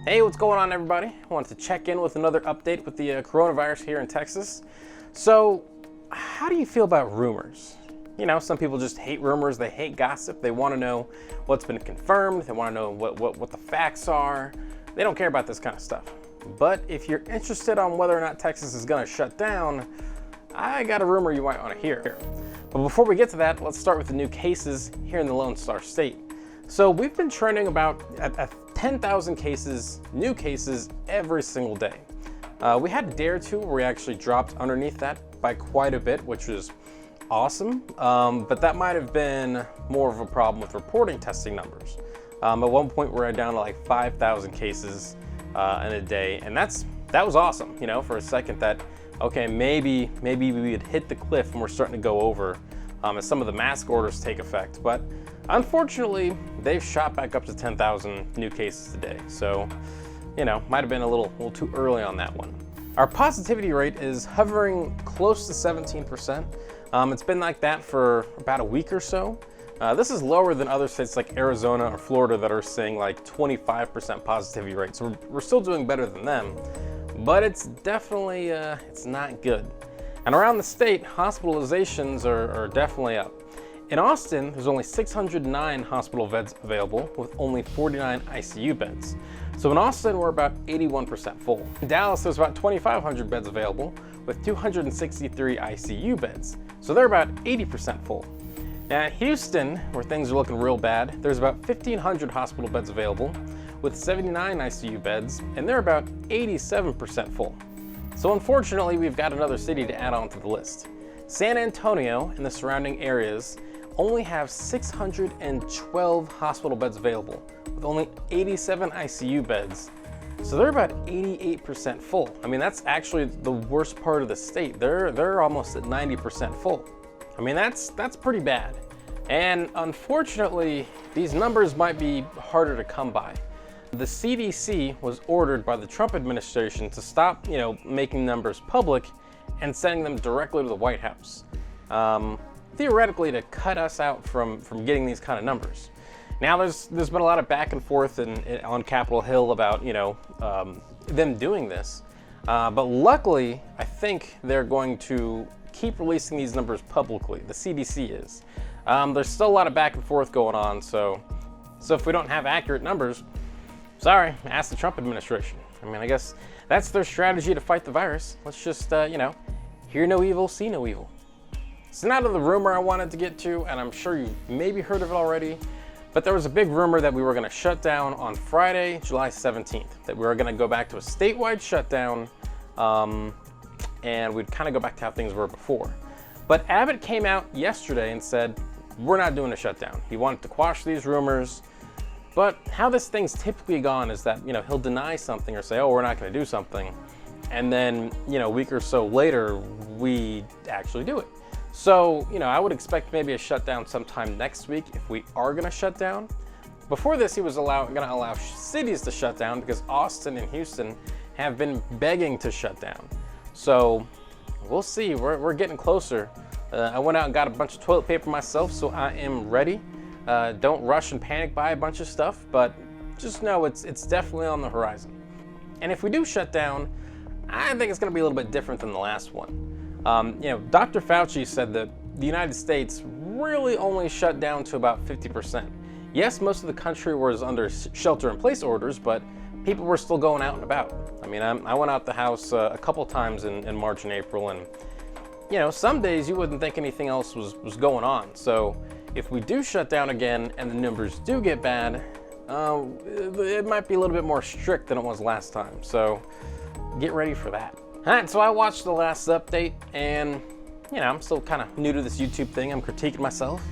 Hey, what's going on, everybody? I wanted to check in with another update with the coronavirus here in Texas. So, how do you feel about rumors? You know, some people just hate rumors, they hate gossip, they want to know what's been confirmed, they want to know what the facts are. They don't care about this kind of stuff. But if you're interested on whether or not Texas is going to shut down, I got a rumor you might want to hear. But before we get to that, let's start with the new cases here in the Lone Star State. So we've been trending about at 10,000 cases, new cases, every single day. We had a day or two where we actually dropped underneath that by quite a bit, which was awesome. But that might have been more of a problem with reporting testing numbers. At one point, we were down to like 5,000 cases in a day, and that was awesome. You know, for a second, that okay, maybe we would hit the cliff and we're starting to go over as some of the mask orders take effect. But unfortunately, they've shot back up to 10,000 new cases a day. So, you know, might have been a little too early on that one. Our positivity rate is hovering close to 17%. It's been like that for about a week or so. This is lower than other states like Arizona or Florida that are seeing like 25% positivity rates. So we're still doing better than them, but it's definitely, it's not good. And around the state, hospitalizations are definitely up. In Austin, there's only 609 hospital beds available with only 49 ICU beds. So in Austin, we're about 81% full. In Dallas, there's about 2,500 beds available with 263 ICU beds. So they're about 80% full. Now, in Houston, where things are looking real bad, there's about 1,500 hospital beds available with 79 ICU beds, and they're about 87% full. So unfortunately, we've got another city to add on to the list. San Antonio and the surrounding areas only have 612 hospital beds available with only 87 ICU beds. So they're about 88% full. I mean, that's actually the worst part of the state. They're almost at 90% full. I mean, that's pretty bad. And unfortunately, these numbers might be harder to come by. The CDC was ordered by the Trump administration to stop, making numbers public and sending them directly to the White House. Theoretically, to cut us out from getting these kind of numbers. Now, there's been a lot of back and forth on Capitol Hill about, them doing this. But luckily, I think they're going to keep releasing these numbers publicly. The CDC is. There's still a lot of back and forth going on, so if we don't have accurate numbers, sorry, ask the Trump administration. I mean, I guess that's their strategy to fight the virus. Let's just, hear no evil, see no evil. So now to the rumor I wanted to get to, and I'm sure you've maybe heard of it already, but there was a big rumor that we were going to shut down on Friday, July 17th, that we were going to go back to a statewide shutdown, and we'd kind of go back to how things were before. But Abbott came out yesterday and said, we're not doing a shutdown. He wanted to quash these rumors. But how this thing's typically gone is that, he'll deny something or say, oh, we're not going to do something. And then, a week or so later, we actually do it. So, I would expect maybe a shutdown sometime next week if we are going to shut down. Before this, he was going to allow cities to shut down because Austin and Houston have been begging to shut down. So we'll see. We're getting closer. I went out and got a bunch of toilet paper myself, so I am ready. Don't rush and panic buy a bunch of stuff, but just know it's definitely on the horizon. And if we do shut down, I think it's going to be a little bit different than the last one. Dr. Fauci said that the United States really only shut down to about 50%. Yes, most of the country was under shelter-in-place orders, but people were still going out and about. I mean, I went out the house a couple times in March and April, and some days you wouldn't think anything else was going on. So if we do shut down again and the numbers do get bad, it might be a little bit more strict than it was last time. So get ready for that. All right, so I watched the last update, and I'm still kind of new to this YouTube thing. I'm critiquing myself,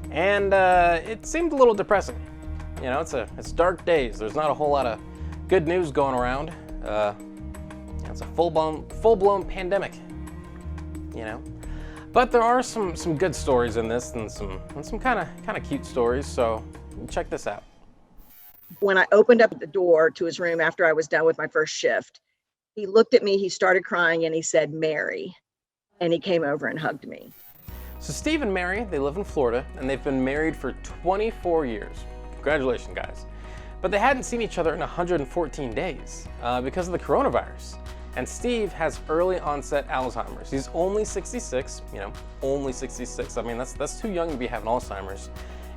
and it seemed a little depressing. It's dark days. There's not a whole lot of good news going around. It's a full-blown pandemic. But there are some good stories in this, and some kind of cute stories. So check this out. When I opened up the door to his room after I was done with my first shift, he looked at me, he started crying, and he said, "Mary," and he came over and hugged me. So Steve and Mary, they live in Florida, and they've been married for 24 years. Congratulations, guys. But they hadn't seen each other in 114 days because of the coronavirus. And Steve has early onset Alzheimer's. He's only 66, only 66. I mean, that's too young to be having Alzheimer's.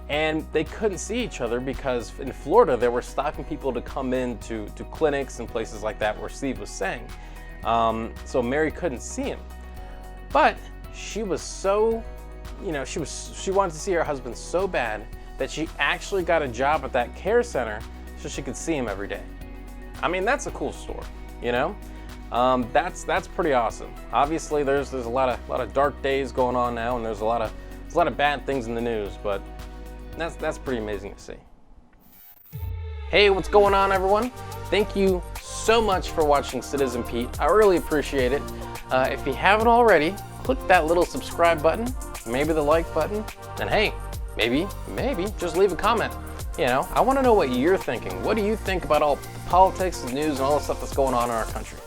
And they couldn't see each other because in Florida, they were stopping people to come in to clinics and places like that where Steve was staying. So Mary couldn't see him. But she was so, she wanted to see her husband so bad that she actually got a job at that care center so she could see him every day. I mean, that's a cool story, That's pretty awesome. Obviously, there's a lot of dark days going on now, and there's a lot of bad things in the news, but that's pretty amazing to see. Hey, what's going on, everyone? Thank you so much for watching Citizen Pete. I really appreciate it. If you haven't already, click that little subscribe button, maybe the like button, and hey, maybe just leave a comment. I want to know what you're thinking. What do you think about all the politics, the news, and all the stuff that's going on in our country?